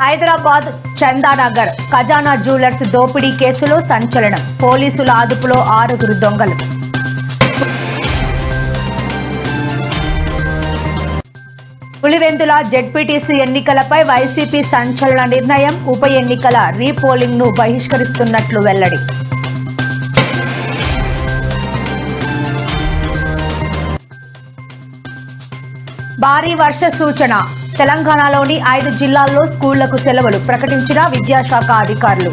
హైదరాబాద్ చందానగర్ ఖజానా జ్యువెలర్స్ దోపిడీ కేసులో సంచలనం. పోలీసుల అదుపులో 6 దొంగలు. పులివెందుల జెడ్పీటీసీ ఎన్నికలపై వైసీపీ సంచలన నిర్ణయం. ఉప ఎన్నికల రీపోలింగ్ ను బహిష్కరిస్తున్నట్లు వెల్లడి. భారీ వర్ష సూచన. తెలంగాణలోని 5 జిల్లాల్లో స్కూళ్లకు సెలవులు ప్రకటించిన విద్యాశాఖ అధికారులు.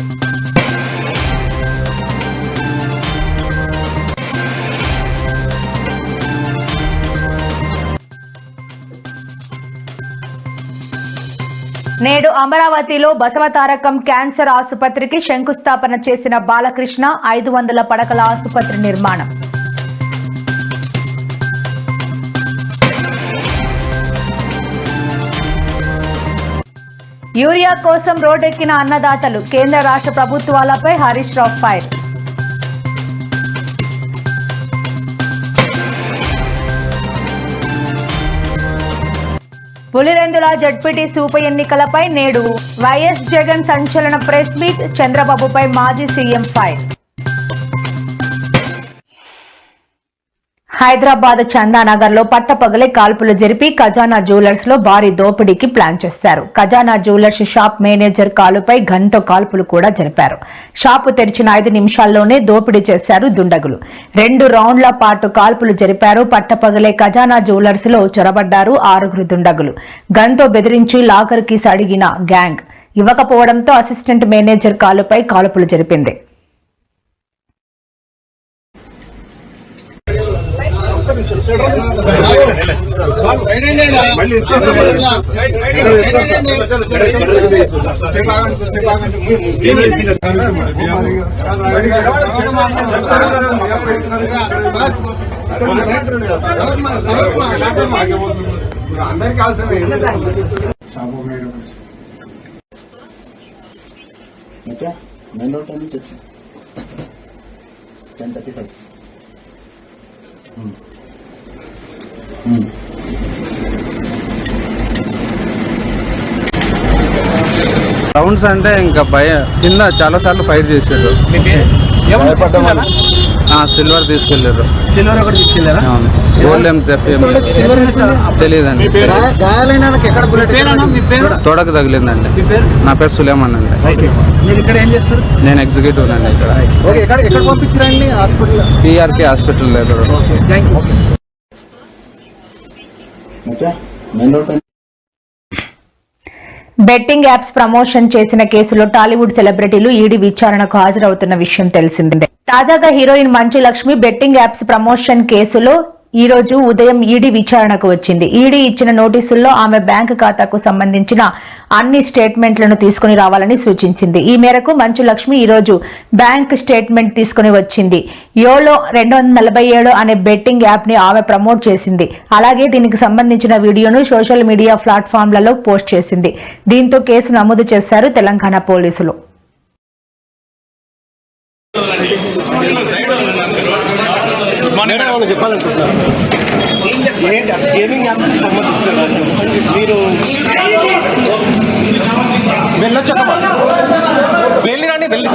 నేడు అమరావతిలో బసవతారకం క్యాన్సర్ ఆసుపత్రికి శంకుస్థాపన చేసిన బాలకృష్ణ. 500 పడకల ఆసుపత్రి నిర్మాణం. యూరియా కోసం రోడ్డెక్కిన అన్నదాతలు. కేంద్ర రాష్ట్ర ప్రభుత్వాలపై హరీష్ రావు ఫైర్. పులివెందుల జెడ్పీటీసీ ఉప ఎన్నికలపై నేడు వైఎస్ జగన్ సంచలన ప్రెస్ మీట్. చంద్రబాబుపై మాజీ సీఎం ఫైర్. హైదరాబాద్ చందానగర్ లో పట్టపగలే కాల్పులు జరిపి ఖజానా జ్యువెలర్స్ లో భారీ దోపిడీకి ప్లాన్ చేశారు. ఖజానా జ్యువెలర్స్ షాప్ మేనేజర్ కాలుపై గంట కాల్పులు కూడా జరిపారు. షాపు తెరిచిన 5 నిమిషాల్లోనే దోపిడీ చేశారు దుండగులు. 2 రౌండ్ల పాటు కాల్పులు జరిపారు. పట్టపగలే ఖజానా జ్యువెలర్స్ లో చొరబడ్డారు 6 దుండగులు. గన్తో బెదిరించి లాకర్ కీస్ అడిగిన గ్యాంగ్ ఇవ్వకపోవడంతో అసిస్టెంట్ మేనేజర్ కాలుపై కాల్పులు జరిపింది. అందరికీ అవసరమే. మెయిన్ రోడ్ నుంచి వచ్చి 10:35. రౌండ్స్ అంటే ఇంకా కింద చాలా సార్లు ఫైర్ చేశారు. సిల్వర్ తీసుకెళ్లారు. సిల్వర్ ఒకటి తీసుకెళ్లారా? గోల్డ్ ఏం తెలియదండి. తోడకు తగిలిందండి. నా పేరు సులేమాన్ అండి. నేను ఎగ్జిక్యూటివ్ అండి. ఇక్కడ పంపించారండి పిఆర్కే హాస్పిటల్ లేదు. బెట్టింగ్ యాప్స్ ప్రమోషన్ చేసిన కేసులో టాలీవుడ్ సెలబ్రిటీలు ఈడీ విచారణకు హాజరవుతున్న విషయం తెలిసిందే. తాజాగా heroine Manchu Lakshmi betting apps promotion కేసులో ఈ రోజు ఉదయం ఈడీ విచారణకు వచ్చింది. ఈడీ ఇచ్చిన నోటీసుల్లో ఆమె బ్యాంకు ఖాతాకు సంబంధించిన అన్ని స్టేట్మెంట్లను తీసుకుని రావాలని సూచించింది. ఈ మేరకు మంచు లక్ష్మి ఈ రోజు బ్యాంక్ స్టేట్మెంట్ తీసుకుని వచ్చింది. యోలో 247 అనే బెట్టింగ్ యాప్ ని ఆమె ప్రమోట్ చేసింది. అలాగే దీనికి సంబంధించిన వీడియోను సోషల్ మీడియా ప్లాట్ఫామ్లలో పోస్ట్ చేసింది. దీంతో కేసు నమోదు చేశారు తెలంగాణ పోలీసులు. మీరు వెళ్ళొచ్చు వెళ్ళి రండి వెళ్ళి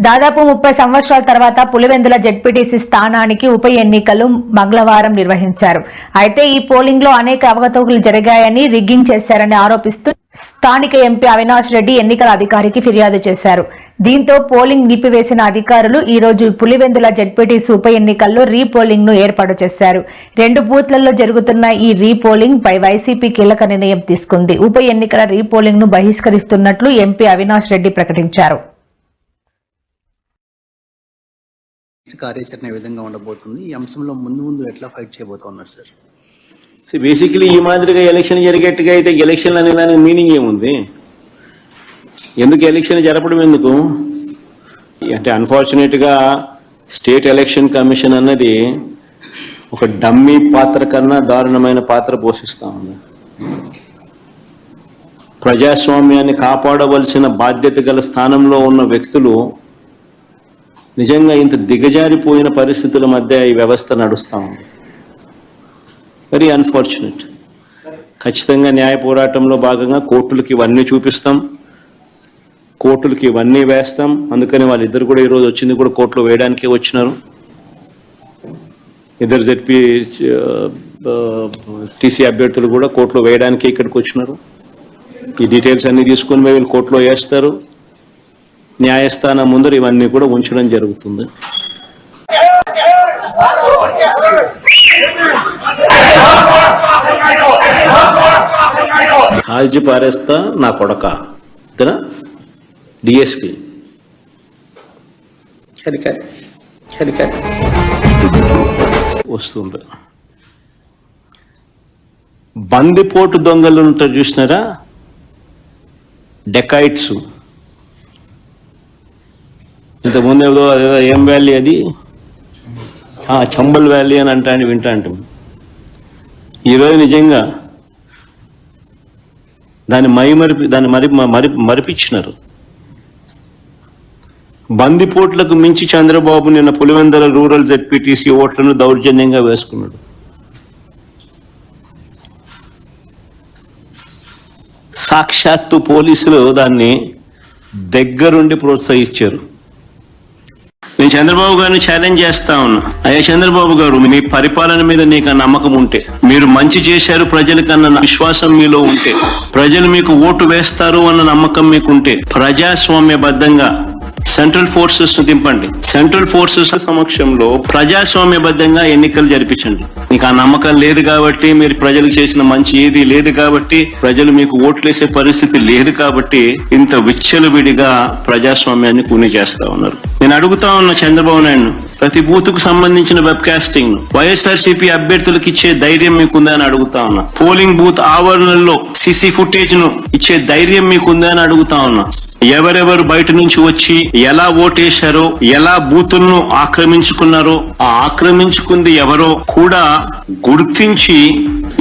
దాదాపు 30 సంవత్సరాల తర్వాత పులివెందుల జెడ్పీటీసీ స్థానానికి ఉప ఎన్నికలు మంగళవారం నిర్వహించారు. అయితే ఈ పోలింగ్ లో అనేక అవకతవకలు జరిగాయని, రిగ్గింగ్ చేశారని ఆరోపిస్తూ స్థానిక ఎంపీ అవినాష్ రెడ్డి ఎన్నికల అధికారికి ఫిర్యాదు చేశారు. దీంతో పోలింగ్ నిలిపివేసిన అధికారులు ఈ రోజు పులివెందుల జెడ్పీటీసీ ఉప ఎన్నికల్లో రీపోలింగ్ ను ఏర్పాటు చేశారు. 2 బూత్లలో జరుగుతున్న ఈ రీపోలింగ్ పై వైసీపీ కీలక నిర్ణయం తీసుకుంది. ఉప ఎన్నికల రీపోలింగ్ ను బహిష్కరిస్తున్నట్లు ఎంపీ అవినాష్ రెడ్డి ప్రకటించారు. కార్యాచరణ ఏ విధంగా ఉండబోతుంది, ఈ అంశంలో ముందు ఎట్లా ఫైట్ చేయబోతున్నారు సార్? బేసికలీ ఈ మాదిరిగా ఎలక్షన్ జరిగేట్టుగా అయితే ఎలక్షన్ అనే దానికి మీనింగ్ ఏముంది? ఎందుకు ఎలక్షన్ జరపడం ఎందుకు అంటే అన్ఫార్చునేట్ గా స్టేట్ ఎలక్షన్ కమిషన్ అన్నది ఒక డమ్మీ పాత్ర కన్నా దారుణమైన పాత్ర పోషిస్తా ఉంది. ప్రజాస్వామ్యాన్ని కాపాడవలసిన బాధ్యత గల స్థానంలో ఉన్న వ్యక్తులు నిజంగా ఇంత దిగజారిపోయిన పరిస్థితుల మధ్య ఈ వ్యవస్థ నడుస్తూ ఉంది. Very unfortunate. ఖచ్చితంగా న్యాయ పోరాటంలో భాగంగా కోర్టులకి ఇవన్నీ చూపిస్తాం, కోర్టులకి ఇవన్నీ వేస్తాం. అందుకని వాళ్ళిద్దరు కూడా ఈరోజు వచ్చింది కూడా కోర్టులో వేయడానికే వచ్చినారు. ఇద్దరు జెడ్పీ టీసీ అభ్యర్థులు కూడా కోర్టులో వేయడానికే ఇక్కడికి వచ్చినారు. ఈ డీటెయిల్స్ అన్ని తీసుకొని వీళ్ళు కోర్టులో వేస్తారు. న్యాయస్థానం ముందర ఇవన్నీ కూడా ఉంచడం జరుగుతుంది. కాల్చి పారేస్తా నా కొడక డిఎస్పి వస్తుంది. బందిపోటు దొంగలు ఉంటారు చూసినారా, డెకాయిట్స్. ఇంతకుముందు ఏదో ఏం వ్యాలీ అది, చంబల్ వ్యాలీ అని వింటాంటాం. ఈరోజు నిజంగా దాన్ని మరిపించినారు. బందిపోట్లకు మించి చంద్రబాబు నిన్న పులివెందుల రూరల్ జెడ్పీటీసీ ఓట్లను దౌర్జన్యంగా వేసుకున్నాడు. సాక్షాత్తు పోలీసులు దాన్ని దగ్గరుండి ప్రోత్సహించారు. నేను చంద్రబాబు గారిని ఛాలెంజ్ చేస్తా ఉన్నా, అయ్యా చంద్రబాబు గారు, మీ పరిపాలన మీద నీకు ఆ నమ్మకం ఉంటే, మీరు మంచి చేశారు ప్రజలకన్న విశ్వాసం మీలో ఉంటే, ప్రజలు మీకు ఓటు వేస్తారు అన్న నమ్మకం మీకుంటే, ప్రజాస్వామ్యబద్ధంగా సెంట్రల్ ఫోర్సెస్ ను దింపండి. సెంట్రల్ ఫోర్సెస్ సమక్షంలో ప్రజాస్వామ్యబద్ధంగా ఎన్నికలు జరిపించండి. మీకు ఆ నమ్మకం లేదు కాబట్టి, మీరు ప్రజలకు చేసిన మంచి ఏది లేదు కాబట్టి, ప్రజలు మీకు ఓట్లేసే పరిస్థితి లేదు కాబట్టి ఇంత విచ్చలవిడిగా ప్రజాస్వామ్యాన్ని కూని చేస్తా ఉన్నారు. నేను అడుగుతా ఉన్నా చంద్రబాబు నాయుడు, ప్రతి బూత్ కు సంబంధించిన వెబ్ కాస్టింగ్ వైఎస్ఆర్సీపీ అభ్యర్థులకు ఇచ్చే ధైర్యం మీకుందా అని అడుగుతా ఉన్నా. పోలింగ్ బూత్ ఆవరణల్లో సీసీ ఫుటేజ్ ను ఇచ్చే ధైర్యం మీకుందా అని అడుగుతా ఉన్నా. ఎవరెవరు బయట నుంచి వచ్చి ఎలా ఓటేశారో, ఎలా బూతులను ఆక్రమించుకున్నారో, ఆ ఆక్రమించుకుంది ఎవరో కూడా గుర్తించి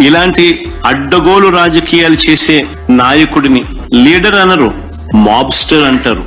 ఇలాంటి అడ్డగోలు రాజకీయాలు చేసే నాయకుడిని లీడర్ అనరు, మాబ్స్టర్ అంటారు.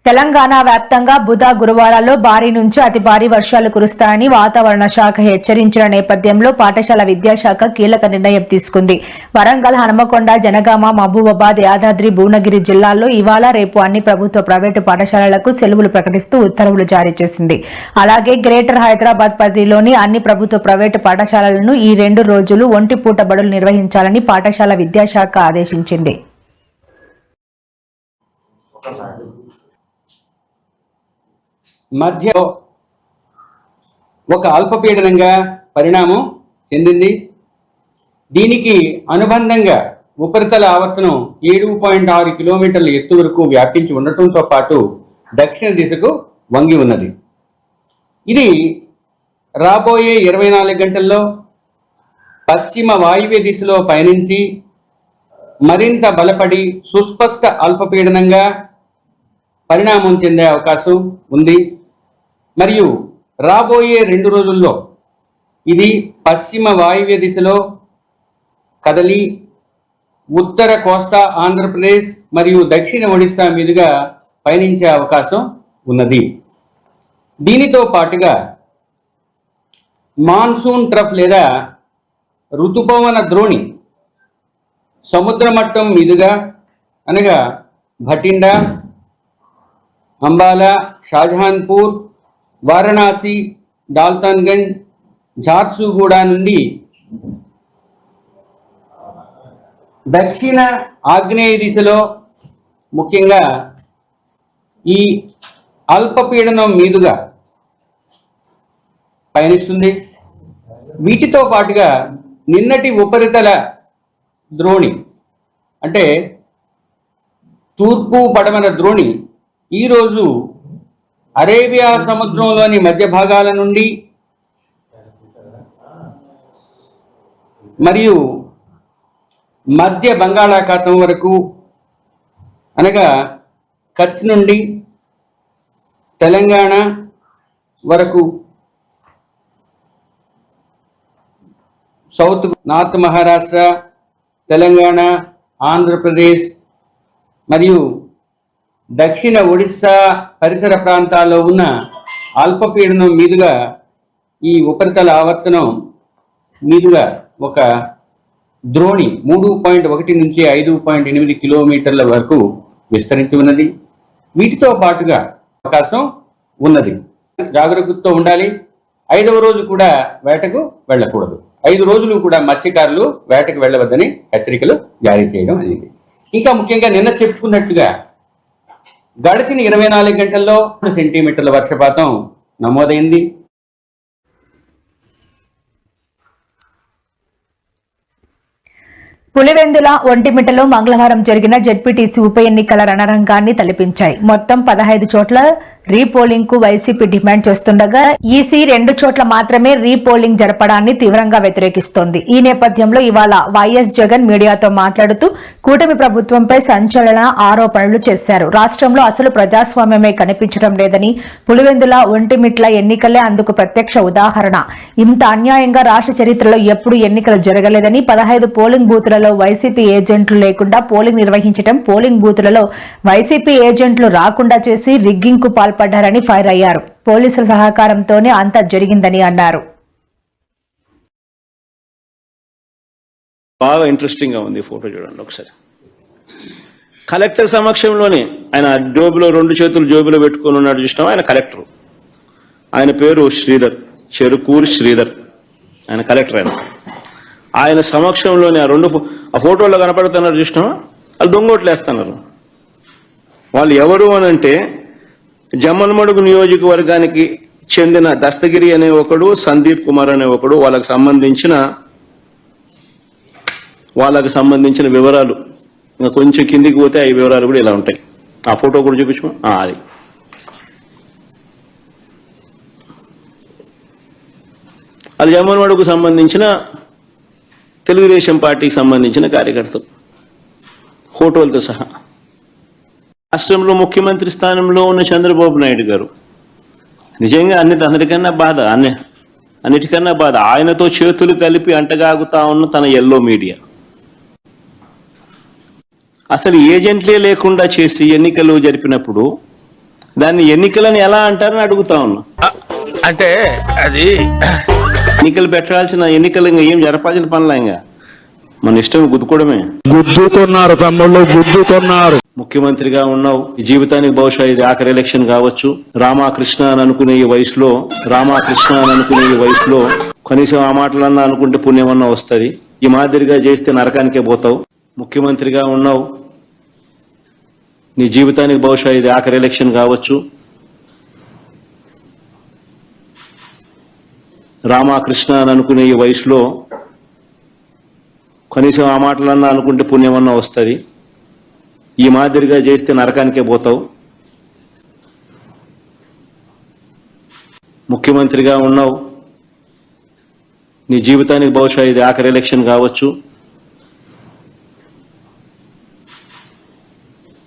తెలంగాణ వ్యాప్తంగా బుధ గురువారాల్లో భారీ నుంచి అతి భారీ వర్షాలు కురుస్తాయని వాతావరణ శాఖ హెచ్చరించిన నేపథ్యంలో పాఠశాల విద్యాశాఖ కీలక నిర్ణయం తీసుకుంది. వరంగల్, హనుమకొండ, జనగామ, మహబూబాబాద్, యాదాద్రి, భువనగిరి జిల్లాల్లో ఇవాళ రేపు అన్ని ప్రభుత్వ, ప్రైవేటు పాఠశాలలకు సెలవులు ప్రకటిస్తూ ఉత్తర్వులు జారీ చేసింది. అలాగే గ్రేటర్ హైదరాబాద్ పరిధిలోని అన్ని ప్రభుత్వ, ప్రైవేటు పాఠశాలలను ఈ 2 రోజులు ఒంటిపూట బడులు నిర్వహించాలని పాఠశాల విద్యాశాఖ ఆదేశించింది. మధ్య ఒక అల్పపీడనంగా పరిణామం చెందింది. దీనికి అనుబంధంగా ఉపరితల ఆవర్తనం 7.6 కిలోమీటర్ల ఎత్తు వరకు వ్యాపించి ఉండటంతో పాటు దక్షిణ దిశకు వంగి ఉన్నది. ఇది రాబోయే 24 గంటల్లో పశ్చిమ వాయువ్య దిశలో పయనించి మరింత బలపడి సుస్పష్ట అల్పపీడనంగా పరిణామం చెందే అవకాశం ఉంది. మరియు రాబోయే 2 రోజుల్లో ఇది పశ్చిమ వాయువ్య దిశలో కదలి ఉత్తర కోస్తా ఆంధ్రప్రదేశ్ మరియు దక్షిణ ఒడిశా మీదుగా పయనించే అవకాశం ఉన్నది. దీనితో పాటుగా మాన్సూన్ ట్రఫ్ లేదా ఋతుపవన ద్రోణి సముద్ర మట్టం మీదుగా అనగా భటిండా, అంబాలా, షాజహాన్పూర్, వారణాసి, డాల్టన్గంజ్, ఝార్సుగూడ నుండి దక్షిణ ఆగ్నేయ దిశలో ముఖ్యంగా ఈ అల్పపీడనం మీదుగా పయనిస్తుంది. వీటితో పాటుగా నిన్నటి ఉపరితల ద్రోణి అంటే తూర్పు పడమర ద్రోణి ఈరోజు అరేబియా సముద్రంలోని మధ్య భాగాల నుండి మరియు మధ్య బంగాళాఖాతం వరకు అనగా కచ్ నుండి తెలంగాణ వరకు, సౌత్ నార్త్ మహారాష్ట్ర, తెలంగాణ, ఆంధ్రప్రదేశ్ మరియు దక్షిణ ఒడిస్సా పరిసర ప్రాంతాల్లో ఉన్న అల్పపీడనం మీదుగా ఈ ఉపరితల ఆవర్తనం మీదుగా ఒక ద్రోణి 3.1 నుంచి 5.8 కిలోమీటర్ల వరకు విస్తరించి ఉన్నది. వీటితో పాటుగా అవకాశం ఉన్నది. జాగ్రత్తతో ఉండాలి. 5వ రోజు కూడా వేటకు వెళ్ళకూడదు. 5 రోజులు కూడా మత్స్యకారులు వేటకు వెళ్ళవద్దని హెచ్చరికలు జారీ చేయడం అనేది. ఇంకా ముఖ్యంగా నిన్న చెప్పుకున్నట్టుగా గడిచిన 24 గంటల్లో 3 సెంటీమీటర్ల వర్షపాతం నమోదైంది. పులివెందుల ఒంటిమిట్టలో మంగళవారం జరిగిన జెడ్పీటీసీ ఉప ఎన్నికల రణరంగాన్ని తలపించాయి. మొత్తం 15 చోట్ల రీపోలింగ్ కు వైసీపీ డిమాండ్ చేస్తుండగా ఈసీ 2 చోట్ల మాత్రమే రీపోలింగ్ జరపడాన్ని తీవ్రంగా వ్యతిరేకిస్తోంది. ఈ నేపథ్యంలో ఇవాళ వైఎస్ జగన్ మీడియాతో మాట్లాడుతూ కూటమి ప్రభుత్వంపై సంచలన ఆరోపణలు చేశారు. రాష్ట్రంలో అసలు ప్రజాస్వామ్యమే కనిపించడం లేదని, పులివెందుల ఒంటిమిట్ల ఎన్నికలే అందుకు ప్రత్యక్ష ఉదాహరణ. ఇంత అన్యాయంగా రాష్ట్ర చరిత్రలో ఎప్పుడు ఎన్నికలు జరగలేదని, 15 పోలింగ్ బూతులలో వైసీపీ ఏజెంట్లు లేకుండా పోలింగ్ నిర్వహించడం, పోలింగ్ బూతులలో వైసీపీ ఏజెంట్లు రాకుండా చేసి రిగ్గింగ్ కు పాల్పడ్డారని ఫైర్ అయ్యారు. పోలీసుల సహకారంతోనే అంతా జరిగిందని అన్నారు. బాగా ఇంట్రెస్టింగ్ గా ఉంది ఫోటో చూడండి ఒకసారి. కలెక్టర్ సమక్షంలోనే ఆయన జోబులో 2 చేతులు జోబులో పెట్టుకుని ఉన్నాడు చూసినాం. ఆయన కలెక్టర్, ఆయన పేరు శ్రీధర్, చెరుకూరు శ్రీధర్, ఆయన కలెక్టర్. ఆయన సమక్షంలోనే ఆ ఫోటోలో కనపడుతున్నారు చూసినామా, వాళ్ళు దొంగోట్లు వేస్తున్నారు. వాళ్ళు ఎవరు అనంటే జమ్మలమడుగు నియోజకవర్గానికి చెందిన దస్తగిరి అనే ఒకడు, సందీప్ కుమార్ అనే ఒకడు. వాళ్ళకు సంబంధించిన వివరాలు ఇంకా కొంచెం కిందికి పోతే ఆ వివరాలు కూడా ఇలా ఉంటాయి. ఆ ఫోటో కూడా చూపించమా. అది అది జమ్మలమడుగుకు సంబంధించిన తెలుగుదేశం పార్టీకి సంబంధించిన కార్యకర్తలు ఫోటోలతో సహా. రాష్ట్రంలో ముఖ్యమంత్రి స్థానంలో ఉన్న చంద్రబాబు నాయుడు గారు నిజంగా అన్నిటికన్నా బాధ ఆయనతో చేతులు కలిపి అంటగాగుతా ఉన్న తన ఎల్లో మీడియా. అసలు ఏజెంట్లే లేకుండా చేసి ఎన్నికలు జరిపినప్పుడు దాన్ని ఎన్నికలని ఎలా అంటారని అడుగుతా ఉన్నా. అంటే అది ఎన్నికలు పెట్టాల్సిన ఎన్నికలు ఇంకా ఏం జరపాల్సిన పనులా, ఇంకా మన ఇష్టం గుద్దుకోవడమే. గుద్దుతున్నారు తమ్ముళ్ళు, గుద్దుతున్నారు. ముఖ్యమంత్రిగా ఉన్నావు, ఈ జీవితానికి బహుశా ఇది ఆఖరి ఎలక్షన్ కావచ్చు. రామకృష్ణ అని అనుకునే ఈ వయసులో కనీసం ఆ మాటలన్నా అనుకుంటే పుణ్యమన్నా వస్తుంది. ఈ మాదిరిగా చేస్తే నరకానికే పోతావు. ముఖ్యమంత్రిగా ఉన్నావు, నీ జీవితానికి బహుశా ఇది ఆఖరి ఎలక్షన్ కావచ్చు. రామకృష్ణ అని అనుకునే ఈ వయసులో కనీసం ఆ మాటలన్నా అనుకుంటే పుణ్యమన్నా వస్తుంది. ఈ మాదిరిగా చేస్తే నరకానికే పోతావు. ముఖ్యమంత్రిగా ఉన్నావు, నీ జీవితానికి బహుశా ఇది ఆఖరి ఎలక్షన్ కావచ్చు.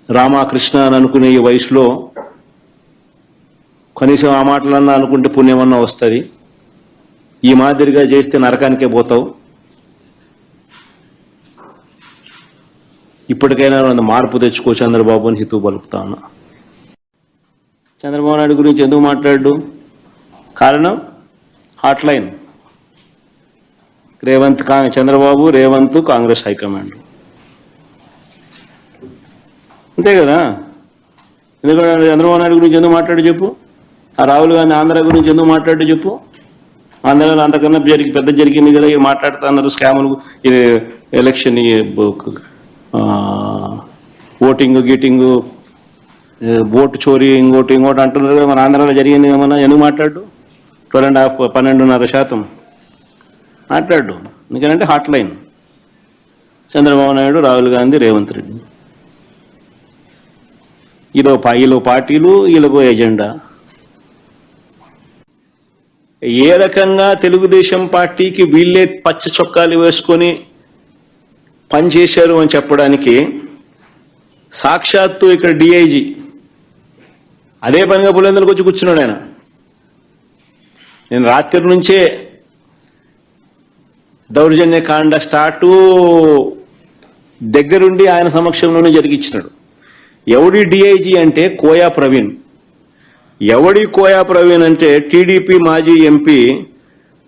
రామకృష్ణ అని అనుకునే ఈ వయసులో కనీసం ఆ మాటలన్నా అనుకుంటే పుణ్యమన్నా వస్తుంది. ఈ మాదిరిగా చేస్తే నరకానికే పోతావు. ఇప్పటికైనా మార్పు తెచ్చుకో చంద్రబాబు అని హితవు పలుకుతా ఉన్నా. చంద్రబాబు నాయుడు గురించి ఎందుకు మాట్లాడు? కారణం హాట్లైన్ చంద్రబాబు రేవంత్ కాంగ్రెస్ హైకమాండ్, అంతే కదా. ఎందుకంటే చంద్రబాబు నాయుడు గురించి ఎందుకు మాట్లాడు చెప్పు? ఆ రాహుల్ గాంధీ ఆంధ్ర గురించి ఎందుకు మాట్లాడు చెప్పు? ఆంధ్రలో అంతకన్నా పెద్ద జరిగింది కదా, మాట్లాడుతున్నారు స్కాములు, ఎలక్షన్ ఓటింగ్ గీటింగు, ఓటు చోరీ, ఇంకోటి అంటున్నారు కదా. మన ఆంధ్రాలో జరిగింది ఏమన్నా ఎందుకు మాట్లాడు? 12.5% మాట్లాడు. ఎందుకంటే హాట్ లైన్ చంద్రబాబు నాయుడు, రాహుల్ గాంధీ, రేవంత్ రెడ్డి. వీళ్ళు పార్టీలు, వీళ్ళకు ఎజెండా. ఏ రకంగా తెలుగుదేశం పార్టీకి వీళ్ళే పచ్చ చొక్కాలు వేసుకొని పనిచేశారు అని చెప్పడానికి సాక్షాత్తు ఇక్కడ డిఐజీ అదే పనిగా పులివెందులకు వచ్చి కూర్చున్నాడు ఆయన. నేను రాత్రి నుంచే దౌర్జన్య కాండ స్టార్టు దగ్గరుండి ఆయన సమక్షంలోనే జరిగించినాడు. ఎవడి డిఐజీ అంటే కోయా ప్రవీణ్. ఎవడి కోయా ప్రవీణ్ అంటే టీడీపీ మాజీ ఎంపీ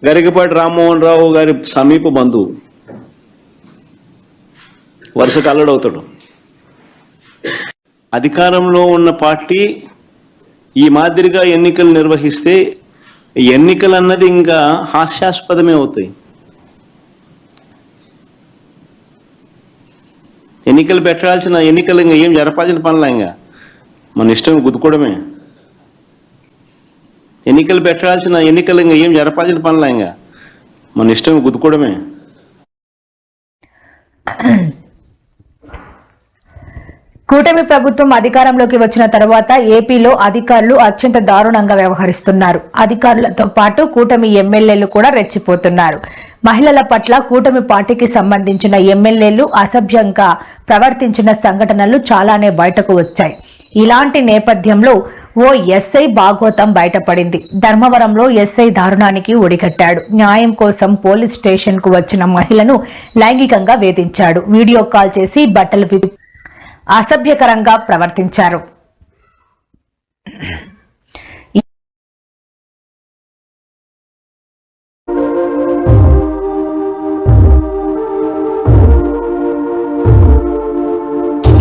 గరికపాటి రామ్మోహన్ రావు గారి సమీప బంధువు, వరుసకు అల్లుడవుతాడు. అధికారంలో ఉన్న పార్టీ ఈ మాదిరిగా ఎన్నికలు నిర్వహిస్తే ఎన్నికలు అన్నది ఇంకా హాస్యాస్పదమే అవుతాయి. ఎన్నికలు పెట్టాల్సిన ఎన్నికలు ఇంకా ఏం జరపాల్సిన పనులా, ఇంకా మన ఇష్టం గుద్దుకోవడమే. ఎన్నికలు పెట్టాల్సిన ఎన్నికలు ఇంకా ఏం జరపాల్సిన పనులా, ఇంకా మన ఇష్టం గుద్దుకోవడమే. కూటమి ప్రభుత్వం అధికారంలోకి వచ్చిన తర్వాత ఏపీలో అధికారులు అత్యంత దారుణంగా వ్యవహరిస్తున్నారు. అధికారులతో పాటు కూటమి ఎమ్మెల్యేలు కూడా రెచ్చిపోతున్నారు. మహిళల పట్ల కూటమి పార్టీకి సంబంధించిన ఎమ్మెల్యేలు అసభ్యంగా ప్రవర్తించిన సంఘటనలు చాలానే బయటకు వచ్చాయి. ఇలాంటి నేపథ్యంలో ఓ ఎస్ఐ భాగోతం బయటపడింది. ధర్మవరంలో ఎస్ఐ దారుణానికి ఒడిగట్టాడు. న్యాయం కోసం పోలీస్ స్టేషన్ కు వచ్చిన మహిళను లైంగికంగా వేధించాడు. వీడియో కాల్ చేసి బట్టలు విప్పి అసభ్యకరంగా ప్రవర్తించారు.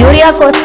యూరియా కోసం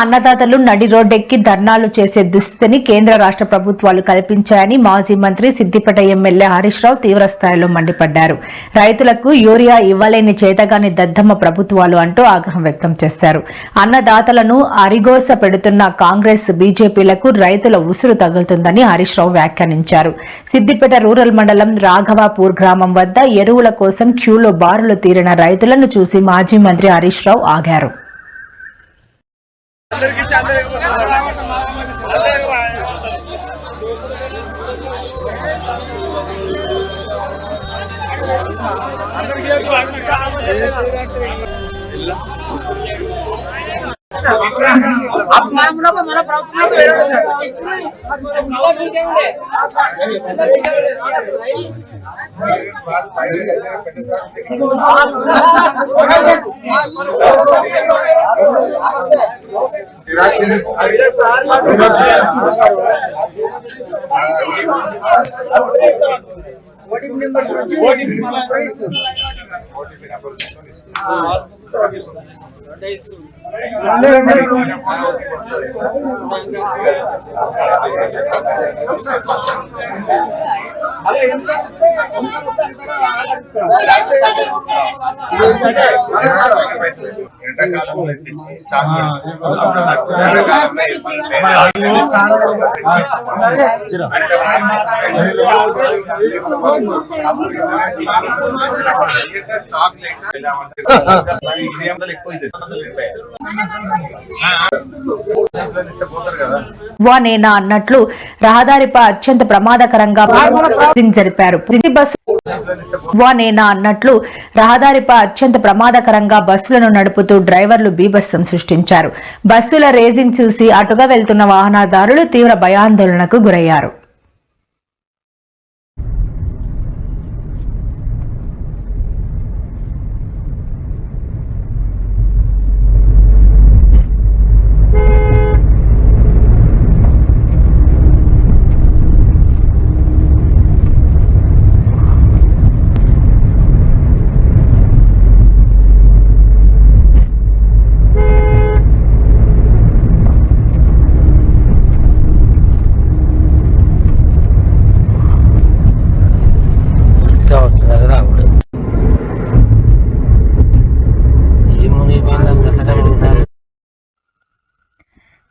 అన్నదాతలు నడి రోడ్డెక్కి ధర్నాలు చేసే దుస్థితిని కేంద్ర రాష్ట్ర ప్రభుత్వాలు కల్పించాయని మాజీ మంత్రి సిద్దిపేట ఎమ్మెల్యే హరీష్ రావు తీవ్రస్థాయిలో మండిపడ్డారు. రైతులకు యూరియా ఇవ్వలేని చేతగాని దద్దమ్మ ప్రభుత్వాలు అంటూ ఆగ్రహం వ్యక్తం చేశారు. అన్నదాతలను అరిగోస పెడుతున్న కాంగ్రెస్ బీజేపీలకు రైతుల ఉసురు తగులుతుందని హరీష్ రావు వ్యాఖ్యానించారు. సిద్దిపేట రూరల్ మండలం రాఘవాపూర్ గ్రామం వద్ద ఎరువుల కోసం క్యూలో బారులు తీరిన రైతులను చూసి మాజీ మంత్రి హరీష్ రావు ఆగారు. నేనా అన్నట్లు రహదారిపై అత్యంత ప్రమాదకరంగా జరిపారు. నేనా అన్నట్లు రహదారిపై అత్యంత ప్రమాదకరంగా బస్సులను నడుపుతూ పెడుతూ డ్రైవర్లు బీభత్సం సృష్టించారు. బస్సుల రేసింగ్ చూసి అటుగా వెళ్తున్న వాహనదారులు తీవ్ర భయాందోళనకు గురయ్యారు.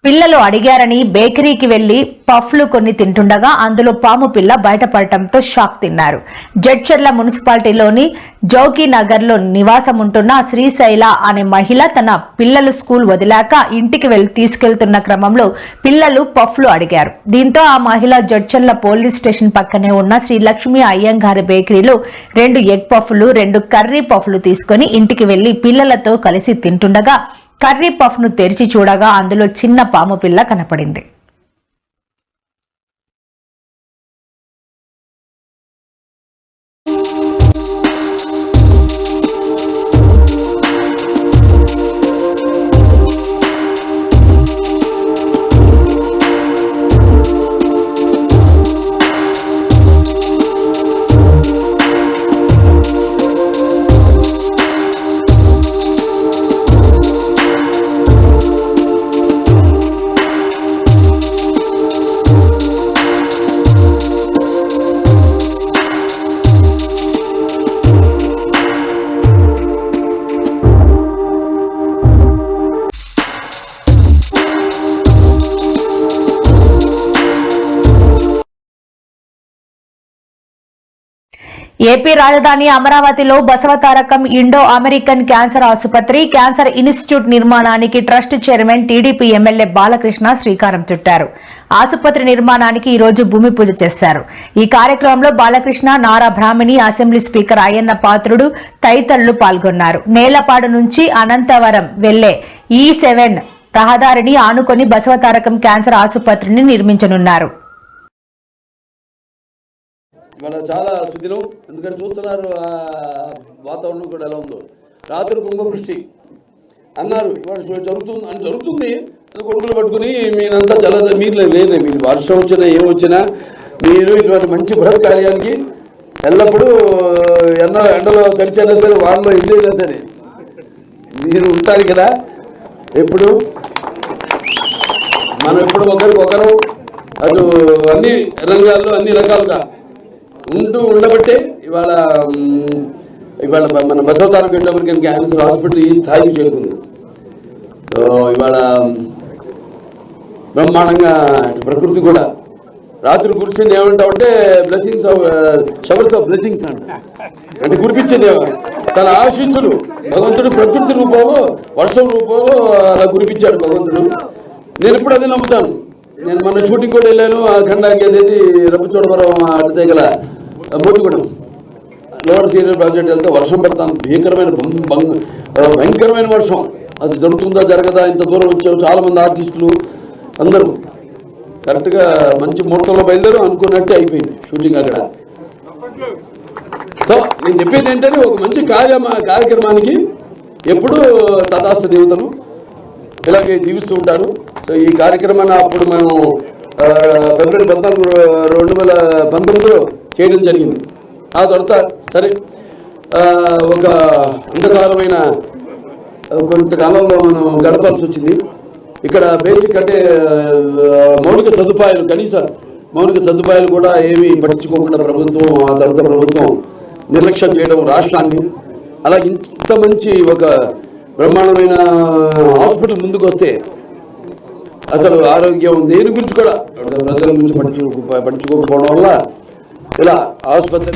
పిల్లలు అడిగారని బేకరీకి వెళ్లి పఫ్లు కొన్ని తింటుండగా అందులో పాము పిల్ల బయటపడటంతో షాక్ తిన్నారు. జడ్చర్ల మున్సిపాలిటీలోని జౌకీ నగర్ లో నివాసం ఉంటున్న శ్రీశైల అనే మహిళ తన పిల్లలు స్కూల్ వదిలాక ఇంటికి తీసుకెళ్తున్న క్రమంలో పిల్లలు పఫ్లు అడిగారు. దీంతో ఆ మహిళ జడ్చర్ల పోలీస్ స్టేషన్ పక్కనే ఉన్న శ్రీ లక్ష్మీ అయ్యంగారి బేకరీలో 2 ఎగ్ పఫ్లు 2 కర్రీ పఫ్లు తీసుకుని ఇంటికి వెళ్లి పిల్లలతో కలిసి తింటుండగా కర్రీ పఫ్ ను తెరిచి చూడగా అందులో చిన్న పాము పిల్ల కనపడింది. ఏపీ రాజధాని అమరావతిలో బసవతారకం ఇండో అమెరికన్ క్యాన్సర్ ఆసుపత్రి, క్యాన్సర్ ఇన్స్టిట్యూట్ నిర్మాణానికి trust chairman TDP MLA Balakrishna శ్రీకారం చుట్టారు. ఆసుపత్రి నిర్మాణానికి ఈ రోజు భూమి పూజ చేశారు. ఈ కార్యక్రమంలో బాలకృష్ణ, నారా బ్రాహ్మణి, అసెంబ్లీ స్పీకర్ అయ్యన్న పాత్రుడు తదితరులు పాల్గొన్నారు. నేలపాడు నుంచి అనంతవరం వెళ్లే E7 రహదారిని ఆనుకొని బసవతారకం క్యాన్సర్ ఆసుపత్రిని నిర్మించనున్నారు. ఇవాళ చాలా సుదినం, ఎందుకంటే చూస్తున్నారు వాతావరణం కూడా ఎలా ఉందో. రాత్రి కుంభవృష్టి అన్నారు, ఇవాళ జరుగుతుంది అని కొడుకులు పట్టుకుని మీరంతా చాలా మీరు లేనే, మీరు వర్షం వచ్చినా ఏమొచ్చినా మీరు ఇటువంటి మంచి బృహత్ కార్యానికి ఎల్లప్పుడూ ఎండలో తడిచైనా సరే వాళ్ళలో ఇదైనా సరే మీరు ఉంటారు కదా. ఎప్పుడు మనం ఎప్పుడు ఒకరికొకరు అటు అన్ని రంగాల్లో అన్ని రకాలుగా ఉండబట్టే ఇవాళ మన Basavatarakam Indo American cancer hospital ఈ స్థాయికి చేరుకుంది. ఇవాళ బ్రహ్మాండంగా ప్రకృతి కూడా రాత్రి కురిసింది ఏమంటామంటే blessings of showers of blessings అంటే కురిపించింది తన ఆశీస్సులు భగవంతుడు ప్రకృతి రూపంలో వర్షం రూపంలో అలా కురిపించాడు భగవంతుడు. నేను ఇప్పుడు అది నమ్ముతాను. నేను మన షూటింగ్ కూడా వెళ్ళాను, ఆ ఖండానికి అనేది రప్పచోడవరం అడితే గల మోతిగూడెం లోవర్ సీనియర్ ప్రాజెక్ట్ వెళ్తే వర్షం పడతాను, భయంకరమైన వర్షం. అది జరుగుతుందా జరగదా, ఇంత దూరం వచ్చావు, చాలా మంది ఆర్టిస్టులు అందరూ కరెక్ట్గా మంచి ముహూర్తంలో బయలుదేరు అనుకున్నట్టే అయిపోయింది షూటింగ్ అక్కడ. సో నేను చెప్పేది ఏంటంటే ఒక మంచి కార్యక్రమానికి ఎప్పుడు తదాస్తు దేవతలు ఇలాగే జీవిస్తూ ఉంటారు. సో ఈ కార్యక్రమాన్ని అప్పుడు మనం ఫిబ్రవరి 14, 2019లో చేయడం జరిగింది. ఆ తర్వాత సరే ఒక అంధకారమైన కొంతకాలంలో మనం గడపాల్సి వచ్చింది. ఇక్కడ బేసిక్ అంటే మౌలిక సదుపాయాలు, కనీస మౌలిక సదుపాయాలు కూడా ఏమీ పట్టించుకోకుండా ప్రభుత్వం, ఆ తర్వాత ప్రభుత్వం నిర్లక్ష్యం చేయడం రాష్ట్రాన్ని. అలా ఇంత మంచి ఒక బ్రహ్మాండమైన హాస్పిటల్ ముందుకు వస్తే అసలు ఆరోగ్యం దేని గురించి కూడా ప్రజల గురించి పట్టించుకోకపోవడం వల్ల ఇలా ఆసుపత్రి